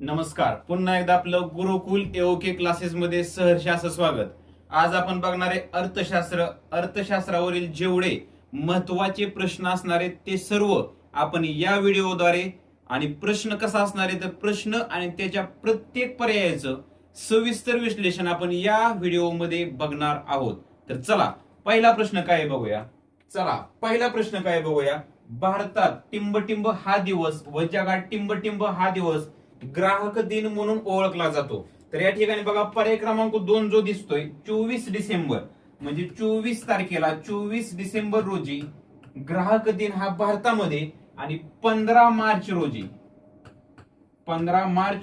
नमस्कार. पुन्हा एकदा आपलं गुरुकुल एओके क्लासेस मध्ये सहर्ष असं स्वागत. आज आपण बघणारे अर्थशास्त्रावरील जेवढे महत्वाचे प्रश्न असणारे ते सर्व आपण या व्हिडिओद्वारे आणि प्रश्न कसा असणार आहे तर प्रश्न आणि त्याच्या प्रत्येक पर्यायाचं सविस्तर विश्लेषण आपण या व्हिडिओमध्ये बघणार आहोत. तर चला पहिला प्रश्न काय बघूया. भारतात टिंबटिंब हा दिवस व जगात टिंबटिंब हा दिवस ग्राहक दिन म्हणून ओळखला जातो. तर या ठिकाणी बघा पर्याय क्रमांक 2 जो दिसतोय 24 डिसेंबर म्हणजे 24 तारखेला 24 डिसेंबर रोजी ग्राहक दिन हा भारतामध्ये आणि 15 मार्च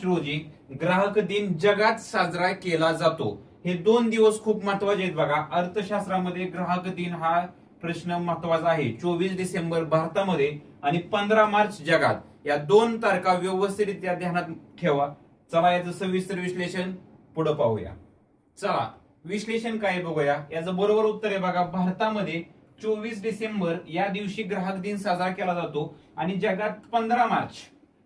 रोजी ग्राहक दिन जगात साजरा केला जातो. हे दोन दिवस खूप महत्वाचे आहेत बघा. अर्थशास्त्रामध्ये ग्राहक दिन हा प्रश्न महत्वाचा आहे. 24 डिसेंबर भारतामध्ये आणि 15 मार्च जगात, या दोन तारखा व्यवस्थितरित्या ध्यानात ठेवा. चला याचं सविस्तर विश्लेषण पुढे पाहूया. चला विश्लेषण काय बघूया. याचं बरोबर उत्तर आहे बघा. भारतामध्ये 24 डिसेंबर या दिवशी ग्राहक दिन साजरा केला जातो आणि जगात 15 मार्च,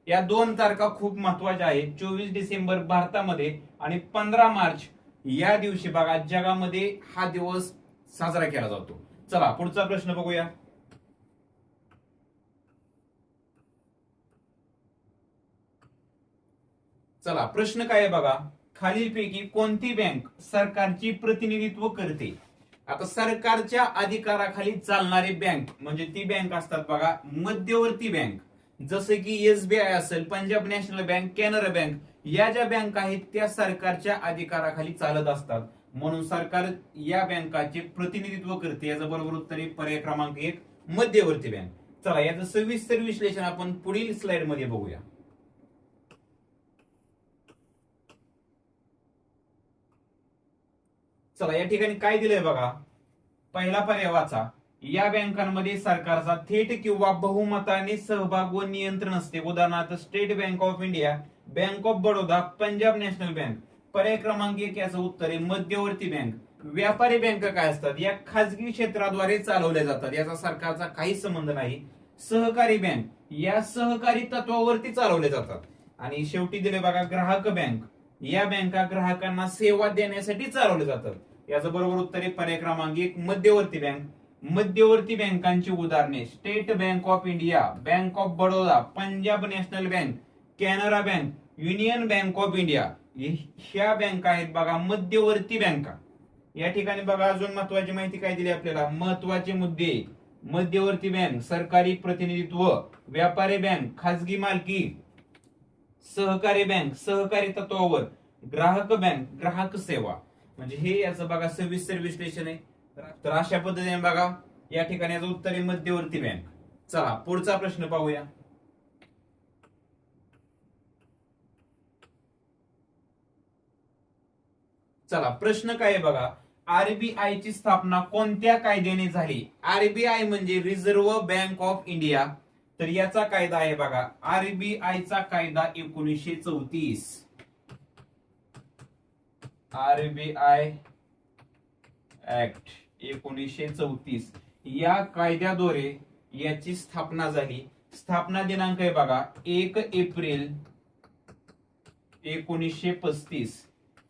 या दोन तारखा खूप महत्वाच्या आहेत. 24 डिसेंबर भारतामध्ये आणि 15 मार्च या दिवशी बघा जगामध्ये हा दिवस साजरा केला जातो. चला पुढचा प्रश्न बघूया. चला प्रश्न काय आहे बघा. खालीलपैकी कोणती बँक सरकारची प्रतिनिधित्व करते. आता सरकारच्या अधिकाराखाली चालणारी बँक म्हणजे ती बँक असतात बघा मध्यवर्ती बँक. जसे की एसबीआय असेल, Punjab national bank, Canara bank, या ज्या बँक आहेत त्या सरकारच्या अधिकाराखाली चालत असतात, म्हणून सरकार या बँकाचे प्रतिनिधित्व करते. याचं बरोबर उत्तर आहे पर्याय क्रमांक 1 मध्यवर्ती बँक. चला याचं सविस्तर विश्लेषण आपण पुढील स्लाइड मध्ये बघूया. चला या ठिकाणी काय दिलंय बघा. पहिला पर्याय वाचा. या बँकांमध्ये सरकारचा थेट किंवा बहुमताने सहभाग व नियंत्रण असते. उदाहरणार्थ state bank of India, bank of Baroda, Punjab national bank. पर्याय क्रमांक 1 याचं उत्तर आहे मध्यवर्ती बँक. व्यापारी बँका काय असतात, या खाजगी क्षेत्राद्वारे चालवल्या जातात, याचा सरकारचा काही संबंध नाही. सहकारी बँक या सहकारी तत्वावरती चालवल्या जातात. आणि शेवटी दिले बघा ग्राहक बँक. या बँका ग्राहकांना सेवा देण्यासाठी चालवल्या जातात. याचं बरोबर उत्तर आहे पर्याय क्रमांक 1 मध्यवर्ती बँक. मध्यवर्ती बँकांची उदाहरणे state bank of India, bank of Baroda, Punjab national bank, Canara bank, union bank of India, ह्या बँका आहेत बघा मध्यवर्ती बँका. या ठिकाणी बघा अजून महत्वाची माहिती काय दिली आपल्याला. महत्वाचे मुद्दे. मध्यवर्ती बँक सरकारी प्रतिनिधित्व, व्यापारी बँक खाजगी मालकी, सहकारी बँक सहकारी तत्वावर, ग्राहक बँक ग्राहक सेवा. म्हणजे हे याचं बघा सविस्तर विश्लेषण आहे. तर अशा पद्धतीने बघा या ठिकाणी याचं उत्तर आहे मध्यवर्ती बँक. चला पुढचा प्रश्न पाहूया. चला प्रश्न काय आहे बघा. आरबीआय ची स्थापना कोणत्या कायद्याने झाली. आरबीआय म्हणजे रिझर्व्ह बँक ऑफ इंडिया. तर याचा कायदा आहे बघा आरबीआय चा कायदा 1934. आरबीआय ऍक्ट 1934 या कायद्याद्वारे याची स्थापना झाली. स्थापना दिनांक आहे बघा 1 एप्रिल 1935.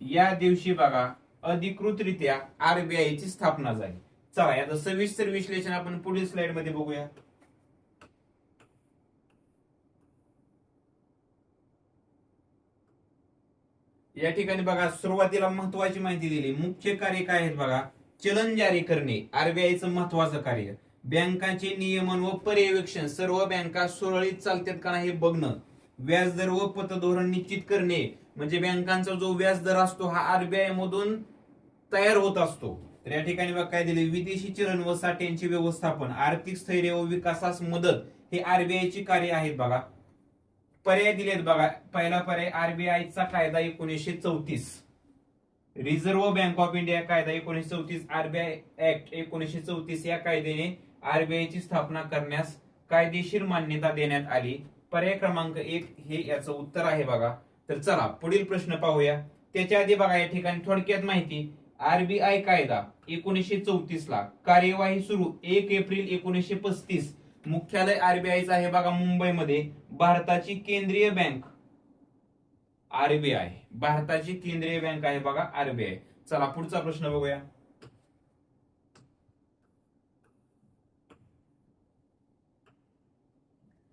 या दिवशी बघा अधिकृतरित्या आरबीआय ची स्थापना झाली. चला याचं सविस्तर विश्लेषण आपण पुढील स्लाइड मध्ये बघूया. या ठिकाणी बघा सुरुवातीला महत्वाची माहिती दिली. मुख्य कार्य काय आहेत बघा. चलन जारी करणे आरबीआयचं महत्वाचं कार्य. बँकांचे नियमन व पर्यवेक्षण, सर्व बँका सुरळीत चालतात का नाही बघणं. व्याजदर व पतधोरण निश्चित करणे म्हणजे बँकांचा जो व्याजदर असतो हा आरबीआय मधून तयार होत असतो. तर या ठिकाणी बघा काय दिले. विदेशी चलन व साठ्यांचे व्यवस्थापन, आर्थिक स्थैर्य व विकासास मदत, हे आरबीआय ची कार्य आहेत बघा. पर्याय दिलेत बघा. पहिला पर्याय आरबीआय चा कायदा 1934, रिझर्व्ह बँक ऑफ इंडिया कायदा 1934, आरबीआय ऍक्ट 1934 या कायद्याने आरबीआय ची स्थापना करण्यास कायदेशीर मान्यता देण्यात आली. पर्याय क्रमांक 1 हे याचं उत्तर आहे बघा. तर चला पुढील प्रश्न पाहूया. त्याच्या आधी बघा या ठिकाणी थोडक्यात माहिती. आरबीआय कायदा 1934 ला, कार्यवाही सुरू 1 एप्रिल 1935. मुख्यालय आरबीआयचं आहे बघा मुंबईमध्ये. भारताची केंद्रीय बँक आरबीआय. भारताची केंद्रीय बँक आहे बघा आरबीआय. चला पुढचा प्रश्न बघूया.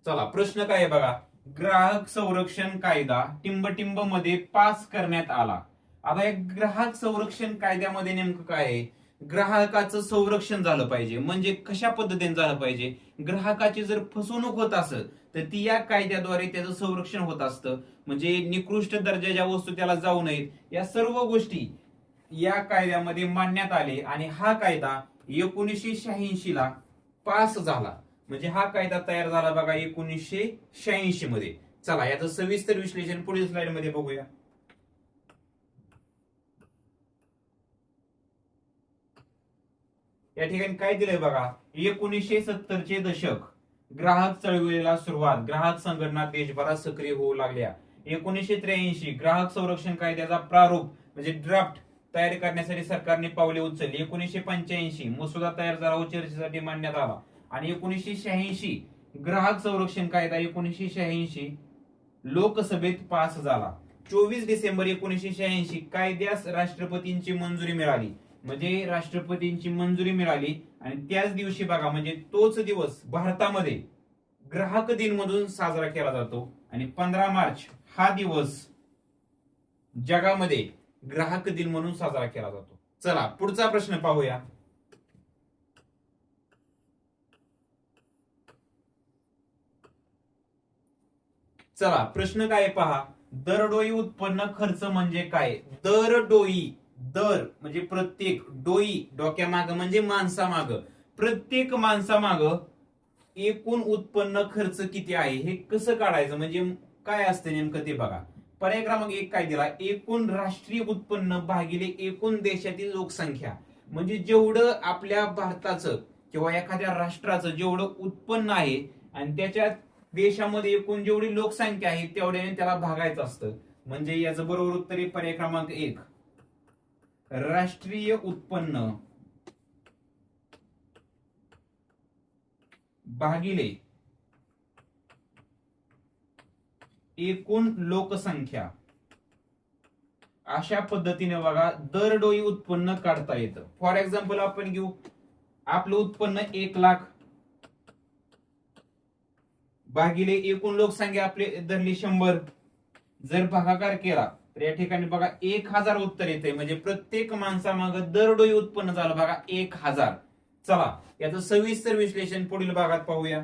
चला प्रश्न काय आहे बघा. ग्राहक संरक्षण कायदा टिंबटिंब मध्ये पास करण्यात आला. आता या ग्राहक संरक्षण कायद्यामध्ये नेमकं काय आहे? ग्राहकाचं संरक्षण झालं पाहिजे. म्हणजे कशा पद्धतीने झालं पाहिजे? ग्राहकाची जर फसवणूक होत असेल तर ती या कायद्याद्वारे त्याचं संरक्षण होत असतं. म्हणजे निकृष्ट दर्जाच्या वस्तू त्याला जाऊ नयेत, या सर्व गोष्टी या कायद्यामध्ये मांडण्यात आले. आणि हा कायदा 1986 ला पास झाला. म्हणजे हा कायदा तयार झाला बघा 1986 मध्ये. चला याचं सविस्तर विश्लेषण पुढील स्लाइड मध्ये बघूया. या ठिकाणी काय दिलंय बघा. 1970 चे दशक, ग्राहक चळवळीला सुरुवात, ग्राहक संघटना देशभरात सक्रिय होऊ लागल्या. 1983 ग्राहक संरक्षण कायद्याचा प्रारूप म्हणजे ड्राफ्ट तयार करण्यासाठी सरकारने पावले उचलली. 1985 मसुदा तयार झाला व चर्चेसाठी मांडण्यात आला. आणि 1986 ग्राहक संरक्षण कायदा 1986 लोकसभेत पास झाला. 24 डिसेंबर 1986 कायद्यास राष्ट्रपतींची मंजुरी मिळाली. म्हणजे राष्ट्रपतींची मंजुरी मिळाली. आणि त्याच दिवशी बघा म्हणजे तोच दिवस भारतामध्ये ग्राहक दिन म्हणून साजरा केला जातो. आणि 15 मार्च हा दिवस जगामध्ये ग्राहक दिन म्हणून साजरा केला जातो. चला पुढचा प्रश्न पाहूया. चला प्रश्न काय पहा. दरडोई उत्पन्न खर्च म्हणजे काय? दरडोई, दर म्हणजे प्रत्येक, डोई डोक्यामाग म्हणजे माणसामाग, प्रत्येक माणसामाग एकूण उत्पन्न खर्च किती आहे हे कसं काढायचं? म्हणजे काय असतं नेमकं ते बघा. पर्याय क्रमांक 1 काय दिला? एकूण राष्ट्रीय उत्पन्न भागिले एकूण देशातील लोकसंख्या. म्हणजे जेवढं आपल्या भारताचं किंवा एखाद्या राष्ट्राचं जेवढं उत्पन्न आहे आणि त्याच्या देशामध्ये एकूण जेवढी लोकसंख्या आहे तेवढ्याने त्याला भागायचं असतं. म्हणजे याचं बरोबर उत्तर आहे पर्याय क्रमांक 1. राष्ट्रीय उत्पन्न भागिले एकूण लोकसंख्या. अशा पद्धतीने बघा दरडोई उत्पन्न काढता येतं. फॉर एक्झाम्पल आपण घेऊ, आपलं उत्पन्न 1 लाख भागिले एकूण लोकसंख्या आपली धरली 100. जर भागाकार केला तर या ठिकाणी बघा 1000 उत्तर येते. म्हणजे प्रत्येक माणसामागं दरडोई उत्पन्न झालं बघा 1000. चला याचं सविस्तर विश्लेषण पुढील भागात पाहूया.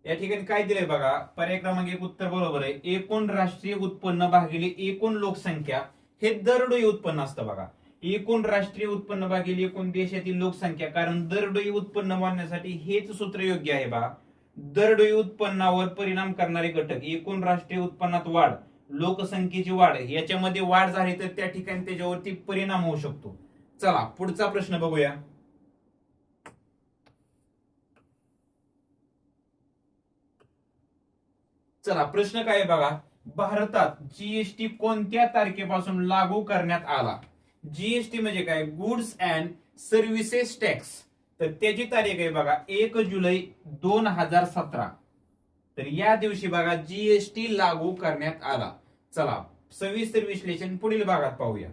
या ठिकाणी काय दिलंय बघा. पर्याय क्रमांक 1 उत्तर बरोबर आहे. एकूण राष्ट्रीय उत्पन्न भागिले एकूण लोकसंख्या हे दरडोई उत्पन्न असतं बघा. एकूण राष्ट्रीय उत्पन्न भागिले एकूण देशातील लोकसंख्या. कारण दरडोई उत्पन्न मानण्यासाठी हेच सूत्र योग्य आहे बघा. दरडोई उत्पन्नावर परिणाम करणारे घटक, एकूण राष्ट्रीय उत्पन्नात वाढ, लोकसंख्येची वाढ, याच्यामध्ये वाढ झाली तर त्या ठिकाणी त्याच्यावरती परिणाम होऊ शकतो. चला पुढचा प्रश्न बघूया. चला प्रश्न काय बघा. भारतात जीएसटी कोणत्या तारखेपासून लागू करण्यात आला? जीएसटी म्हणजे काय? Goods and services tax. तर त्याची तारीख आहे बघा 1 जुलै 2017. तर या दिवशी बघा जीएसटी लागू करण्यात आला. चला सविस्तर विश्लेषण पुढील भागात पाहूया.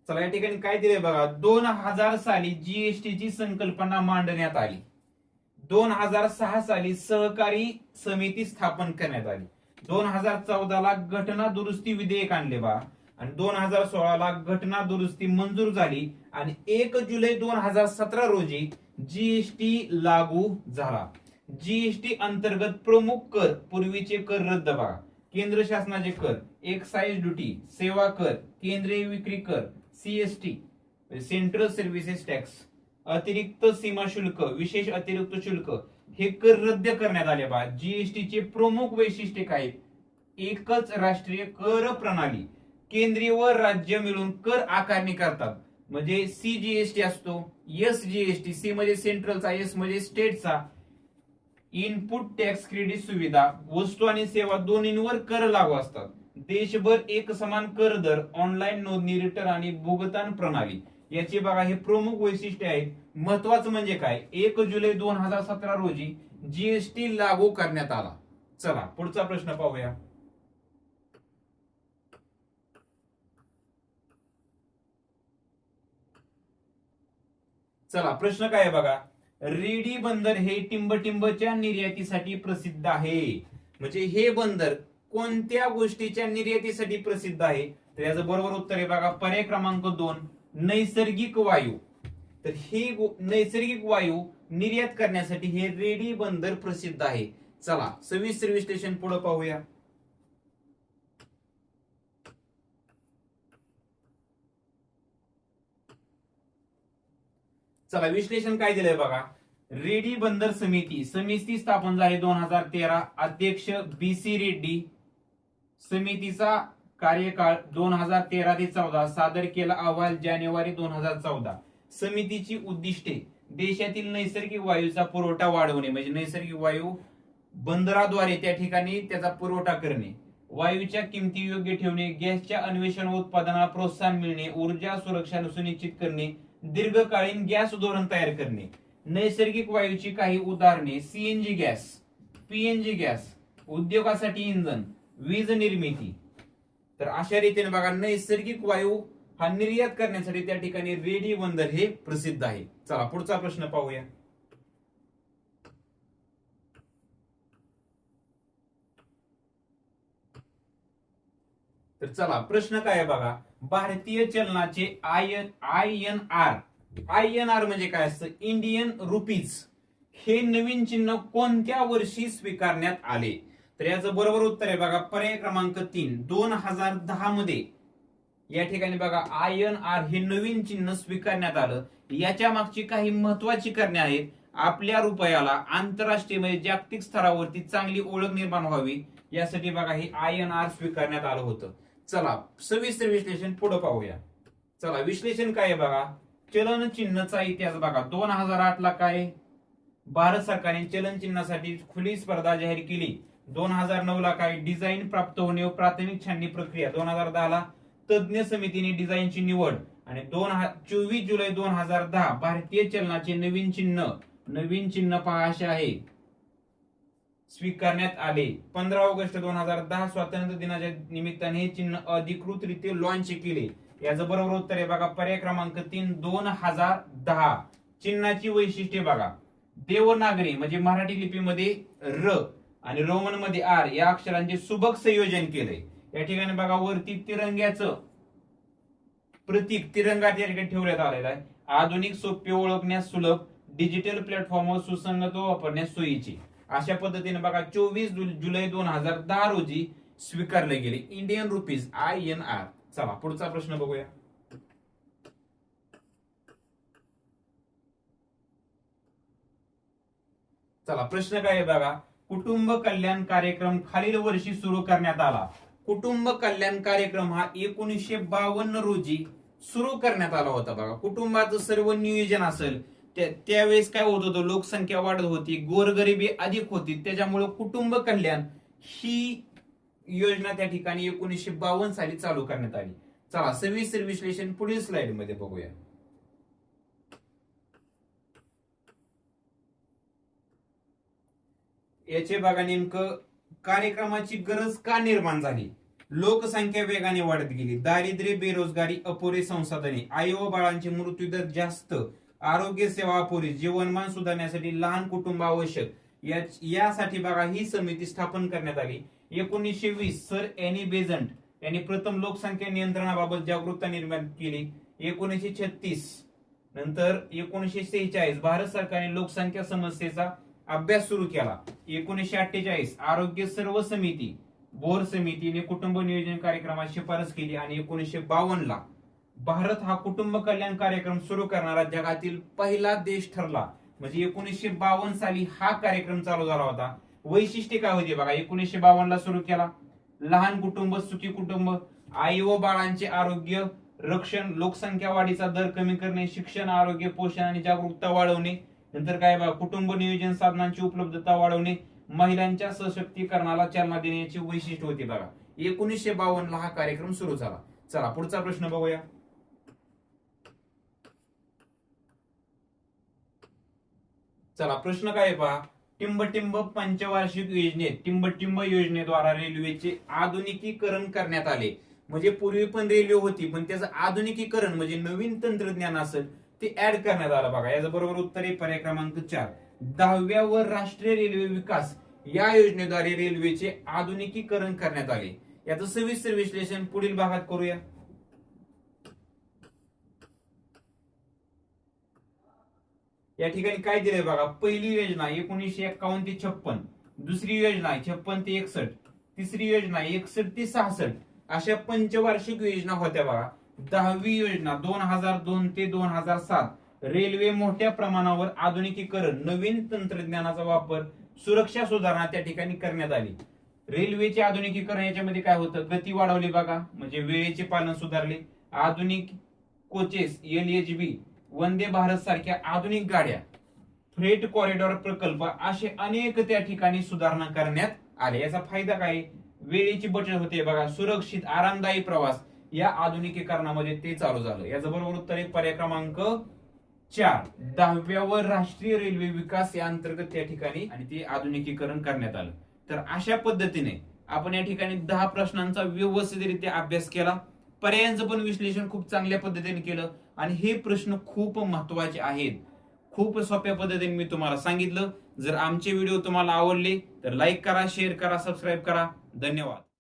चला या ठिकाणी काय दिलंय बघा. 2000 साली जीएसटी ची संकल्पना मांडण्यात आली. 2006 साली सहकारी समिती स्थापन करण्यात आली. 2014 ला घटना दुरुस्ती विधेयक आणले बा. आणि 2016 ला घटना दुरुस्ती मंजूर झाली. आणि 1 जुलै 2017 रोजी जीएसटी लागू झाला. जीएसटी अंतर्गत प्रमुख कर, पूर्वीचे कर रद्द बघा. केंद्र शासनाचे कर, एक्साइज ड्युटी, सेवा कर, केंद्रीय विक्री कर, सीएसटी सेंट्रल सर्व्हिसेस टॅक्स, अतिरिक्त सीमा शुल्क, विशेष अतिरिक्त शुल्क, हे कर रद्द करण्यात आले बा. जीएसटी चे प्रमुख वैशिष्ट्ये काय? एकच राष्ट्रीय कर प्रणाली, केंद्रीय व राज्य मिळून कर आकारणी करतात. म्हणजे सीजीएसटी असतो, एसजीएसटी, सी म्हणजे सेंट्रलचा, एस म्हणजे स्टेटचा. इनपुट टॅक्स क्रेडिट सुविधा, वस्तू आणि सेवा दोन्हींवर कर लागू असतात. देशभर एक समान कर दर, ऑनलाईन नोंदणी, रिटर्न आणि भुगतान प्रणाली याची बघा हे प्रमुख वैशिष्ट्य आहेत. महत्वाचं म्हणजे काय, 1 जुलै 2017 रोजी जीएसटी लागू करण्यात आला. चला पुढचा प्रश्न पाहूया. चला प्रश्न काय आहे बघा, रेडी बंदर हे टिंबटिंबच्या निर्यातीसाठी प्रसिद्ध आहे. म्हणजे हे बंदर कोणत्या गोष्टीच्या निर्यातीसाठी प्रसिद्ध आहे, तर याचं बरोबर उत्तर आहे बघा पर्याय क्रमांक 2, नैसर्गिक वायू. तर हे नैसर्गिक वायू निर्यात करण्यासाठी हे रेडी बंदर प्रसिद्ध आहे. चला सविस्तर विश्लेषण पुढे पाहूया. चला विश्लेषण काय दिलंय बघा, रेडी बंदर समिती स्थापन झाली 2013. अध्यक्ष BC रेड्डी. समितीचा कार्यकाळ 2013 ते 14. सादर केला अहवाल जानेवारी 2014. समितीची उद्दिष्टे, देशातील नैसर्गिक वायूचा पुरवठा वाढवणे, म्हणजे नैसर्गिक वायू बंदराद्वारे त्या ठिकाणी त्याचा पुरवठा करणे, वायूच्या किमती योग्य ठेवणे, गॅसच्या अन्वेषण व उत्पादनाला प्रोत्साहन मिळणे, ऊर्जा सुरक्षा सुनिश्चित करणे, दीर्घकालीन गॅस धोरण तयार करणे. नैसर्गिक वायूची काही उदाहरणे, CNG गॅस, PNG गॅस, उद्योगासाठी इंधन, वीज निर्मिती. तर अशा रीतीने बघा नैसर्गिक वायू हा निर्यात करण्यासाठी त्या ठिकाणी रेडी बंदर हे प्रसिद्ध आहे. चला पुढचा प्रश्न पाहूया. तर चला प्रश्न काय आहे बघा, भारतीय चलनाचे INR म्हणजे काय असतं, इंडियन रुपीज, हे नवीन चिन्ह कोणत्या वर्षी स्वीकारण्यात आले, तर याचं बरोबर उत्तर आहे बघा पर्याय क्रमांक 3, 2010 मध्ये या ठिकाणी बघा INR हे नवीन चिन्ह स्वीकारण्यात आलं. याच्या मागची काही महत्वाची कारणे आहेत. आपल्या रुपयाला आंतरराष्ट्रीय म्हणजे जागतिक स्तरावरती चांगली ओळख निर्माण व्हावी यासाठी बघा हे INR स्वीकारण्यात आलं होतं. चला सविस्तर विश्लेषण पुढे पाहूया. चला विश्लेषण काय आहे बघा, चलन चिन्हचा इतिहास बघा. 2008 ला काय भारत सरकारने चलन चिन्हासाठी खुली स्पर्धा जाहीर केली. 2009 ला काय डिझाईन प्राप्त होणे व प्राथमिक छाननी प्रक्रिया. 2010 ला तज्ञ समितीने डिझाईनची निवड. आणि 24 जुलै 2010 भारतीय चलनाचे नवीन चिन्ह पहा असे आहे स्वीकारण्यात आले. 15 ऑगस्ट 2010 स्वातंत्र्य दिनाच्या निमित्ताने हे चिन्ह अधिकृतरित्या लॉन्च केले. याचं बरोबर उत्तर आहे बघा पर्याय क्रमांक 3, 2010. चिन्हाची वैशिष्ट्ये बघा, देवनागरी म्हणजे मराठी लिपीमध्ये र आणि रोमन मध्ये आर या अक्षरांचे सुबक संयोजन केलंय. या ठिकाणी बघा वरती तिरंग्याचं प्रतीक तिरंगा त्या ठिकाणी ठेवण्यात आलेला आहे. आधुनिक, सोपे, ओळखण्यास सुलभ, डिजिटल प्लॅटफॉर्मवर सुसंगत व वापरण्यास सोयीची. अशा पद्धतीने बघा 24 जुलै 2010 रोजी स्वीकारले गेले इंडियन रुपीज INR. चला पुढचा प्रश्न बघूया. चला प्रश्न काय आहे बघा, कुटुंब कल्याण कार्यक्रम खालील वर्षी सुरू करण्यात आला. कुटुंब कल्याण कार्यक्रम हा 1952 रोजी सुरू करण्यात आला होता. बघा कुटुंबाचं सर्व नियोजन असेल त्यावेळेस काय होत होतं, लोकसंख्या वाढत होती, गोरगरिबी अधिक होती, त्याच्यामुळे कुटुंब कल्याण ही योजना त्या ठिकाणी 1952 साली चालू करण्यात आली. चला सविस्तर विश्लेषण पुढील स्लाइड मध्ये बघूया. याचे बघा नेमकं कार्यक्रमाची गरज का निर्माण झाली. लोकसंख्या वेगाने वाढत गेली, दारिद्र्य, बेरोजगारी, अपुरे संसाधने, आई व बाळांचे मृत्यूदर जास्त, आरोग्य सेवा अपुरी, जीवनमान सुधारण्यासाठी लहान कुटुंब आवश्यक. यासाठी बघा ही समिती स्थापन करण्यात आली. 1920 सर एनी बेझंट यांनी प्रथम लोकसंख्या नियंत्रणाबाबत जागरूकता निर्माण केली. 1936 नंतर 1946 भारत सरकारने लोकसंख्या समस्येचा अभ्यास सुरू केला. 1948 आरोग्य सर्व समिती बोर समितीने कुटुंब नियोजन कार्यक्रमाची शिफारस केली. आणि 1952 ला भारत हा कुटुंब कल्याण कार्यक्रम सुरू करणारा जगातील पहिला देश ठरला. म्हणजे 1952 साली हा कार्यक्रम चालू झाला होता. वैशिष्ट्ये काय होती बघा, 1952 ला सुरू केला. लहान कुटुंब, सुखी कुटुंब, आई व बाळांचे आरोग्य रक्षण, लोकसंख्या वाढीचा दर कमी करणे, शिक्षण, आरोग्य, पोषण आणि जागरूकता वाढवणे. नंतर काय बघा, कुटुंब नियोजन साधनांची उपलब्धता वाढवणे, महिलांच्या सशक्तीकरणाला चालना देण्याची वैशिष्ट्य होती बघा. 1952 ला हा कार्यक्रम सुरू झाला. चला पुढचा प्रश्न बघूया. चला प्रश्न काय आहे पहा. टिंबटिंब पंचवार्षिक योजनेत टिंबटिंब योजनेद्वारा रेल्वेचे आधुनिकीकरण करण्यात आले. म्हणजे पूर्वी पण रेल्वे होती, पण त्याचं आधुनिकीकरण म्हणजे नवीन तंत्रज्ञान असेल ते ऍड करण्यात आलं बघा. याचं बरोबर उत्तर आहे पर्याय क्रमांक 4. 10व्या व राष्ट्रीय रेल्वे विकास या योजनेद्वारे रेल्वेचे आधुनिकीकरण करण्यात आले. याचं सविस्तर विश्लेषण पुढील भागात करूया. या ठिकाणी काय दिलंय बघा. पहिली योजना 1951 ते 56, दुसरी योजना 56 ते 61, तिसरी योजना 61 ते 66 अशा पंचवार्षिक योजना होत्या बघा. 10वी योजना 2002 ते 2007 रेल्वे मोठ्या प्रमाणावर आधुनिकीकरण, नवीन तंत्रज्ञानाचा वापर, सुरक्षा सुधारणा त्या ठिकाणी करण्यात आली. रेल्वेचे आधुनिकीकरण याच्यामध्ये काय होतं, गती वाढवली बघा, म्हणजे वेळेचे पालन सुधारले, आधुनिक कोचेस LHB, वंदे भारत सारख्या आधुनिक गाड्या, फ्रेट कॉरिडॉर प्रकल्प असे अनेक त्या ठिकाणी सुधारणा करण्यात आले. याचा फायदा काय, वेळेची बचत होते बघा, सुरक्षित आरामदायी प्रवास या आधुनिकीकरणामध्ये ते चालू झालं. याचं बरोबर उत्तर आहे पर्याय क्रमांक 4. 10व्या व राष्ट्रीय रेल्वे विकास या अंतर्गत त्या ठिकाणी आणि ते आधुनिकीकरण करण्यात आलं. तर अशा पद्धतीने आपण या ठिकाणी 10 प्रश्नांचा व्यवस्थितरित्या अभ्यास केला. पर्यायांचं पण विश्लेषण खूप चांगल्या पद्धतीने केलं आणि हे प्रश्न खूप महत्वाचे आहेत. खूप सोप्या पद्धतीने मी तुम्हाला सांगितलं. जर आमचे व्हिडिओ तुम्हाला आवडले तर लाईक करा, शेअर करा, सबस्क्राईब करा. धन्यवाद.